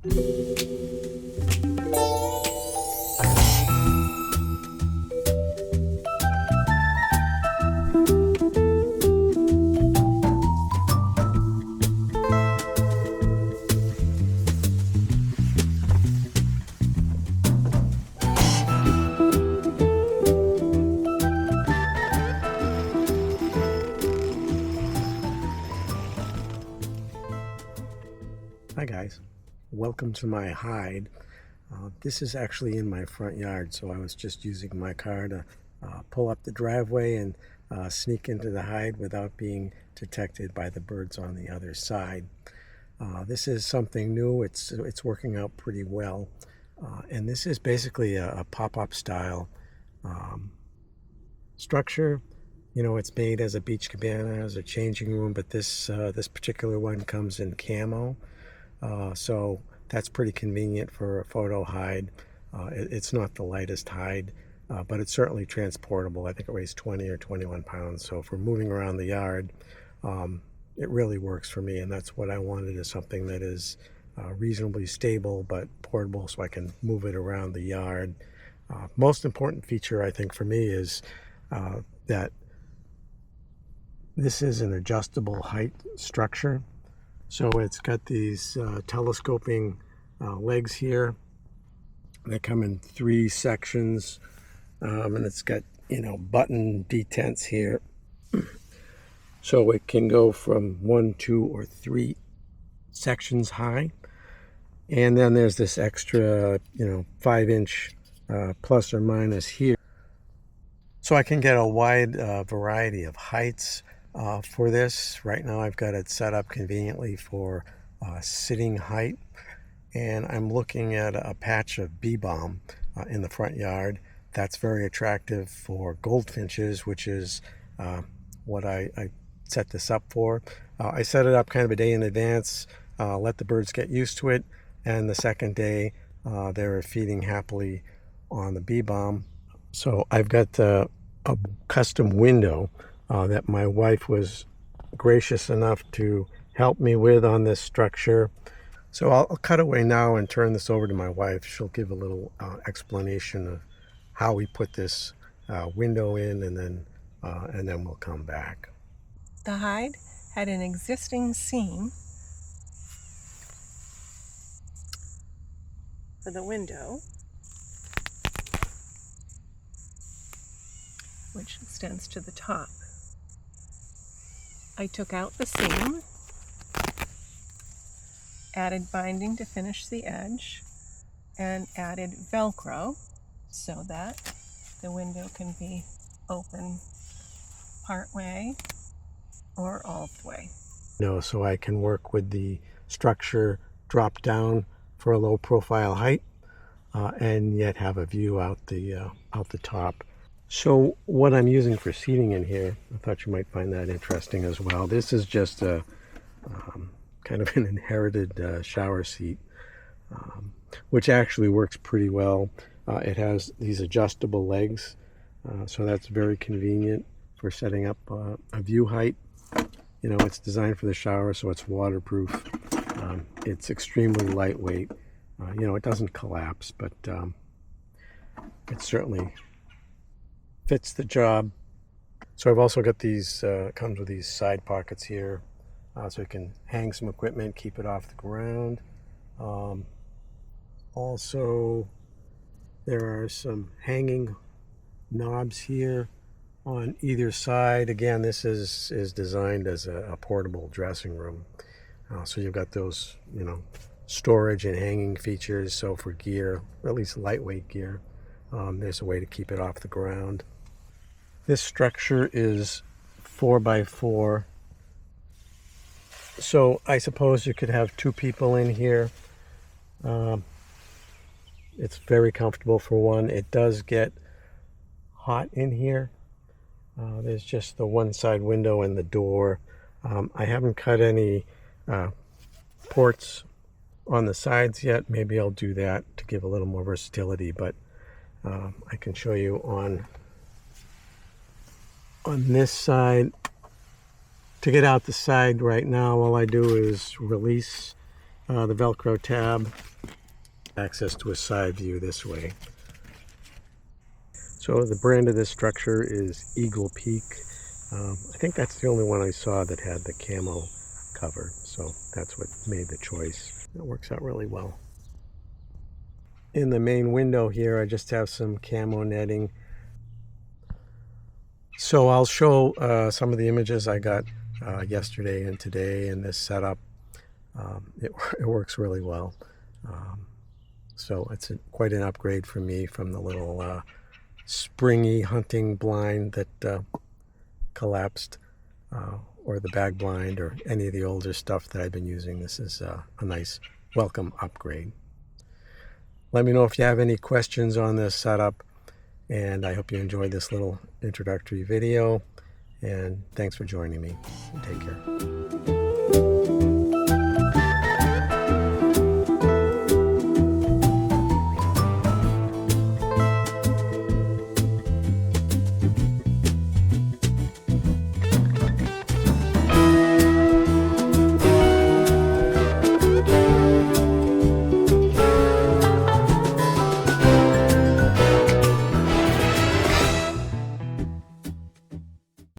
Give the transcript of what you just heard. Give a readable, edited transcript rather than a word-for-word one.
Hi guys, welcome to my hide. This is actually in my front yard, so I was just using my car to pull up the driveway and sneak into the hide without being detected by the birds on the other side. This is something new. It's working out pretty well, and this is basically a pop-up style structure. You know, it's made as a beach cabana, as a changing room, but this particular one comes in camo. So that's pretty convenient for a photo hide. It's not the lightest hide, but it's certainly transportable. I think it weighs 20 or 21 pounds. So for moving around the yard, it really works for me. And that's what I wanted, is something that is reasonably stable but portable, so I can move it around the yard. Most important feature, I think, for me is that this is an adjustable height structure. So it's got these telescoping legs here. They come in 3 sections, and it's got, you know, button detents here. So it can go from 1, 2, or 3 sections high. And then there's this extra, 5-inch plus or minus here. So I can get a wide variety of heights for this. Right now I've got it set up conveniently for sitting height, and I'm looking at a patch of bee balm in the front yard. That's very attractive for goldfinches, which is what I set this up for. I set it up kind of a day in advance, let the birds get used to it, and the second day they were feeding happily on the bee balm. So I've got a custom window that my wife was gracious enough to help me with on this structure. So I'll cut away now and turn this over to my wife. She'll give a little explanation of how we put this window in, and then we'll come back. The hide had an existing seam for the window, which extends to the top. I took out the seam, added binding to finish the edge, and added Velcro so that the window can be open part way or all the way. So I can work with the structure drop down for a low profile height, and yet have a view out the top. So what I'm using for seating in here, I thought you might find that interesting as well. This is just a kind of an inherited shower seat, which actually works pretty well. It has these adjustable legs, so that's very convenient for setting up a view height. You know, it's designed for the shower, so it's waterproof. It's extremely lightweight. It doesn't collapse, but it certainly fits the job. So I've also got these, comes with these side pockets here, so you can hang some equipment, keep it off the ground. Also, there are some hanging knobs here on either side. Again, this is designed as a portable dressing room. So you've got those, storage and hanging features. So for gear, or at least lightweight gear, there's a way to keep it off the ground. This structure is 4x4. So I suppose you could have 2 people in here. It's very comfortable for one. It does get hot in here. There's just the one side window and the door. I haven't cut any ports on the sides yet. Maybe I'll do that to give a little more versatility, but I can show you on this side. To get out the side right now, all I do is release the Velcro tab, access to a side view this way. So the brand of this structure is Eagle Peak. I think that's the only one I saw that had the camo cover, so that's what made the choice. It works out really well. In the main window here, I just have some camo netting. So I'll show some of the images I got yesterday and today in this setup. It works really well. So it's quite an upgrade for me from the little springy hunting blind that collapsed, or the bag blind, or any of the older stuff that I've been using. This is a nice welcome upgrade. Let me know if you have any questions on this setup, and I hope you enjoyed this little introductory video, and thanks for joining me. Take care.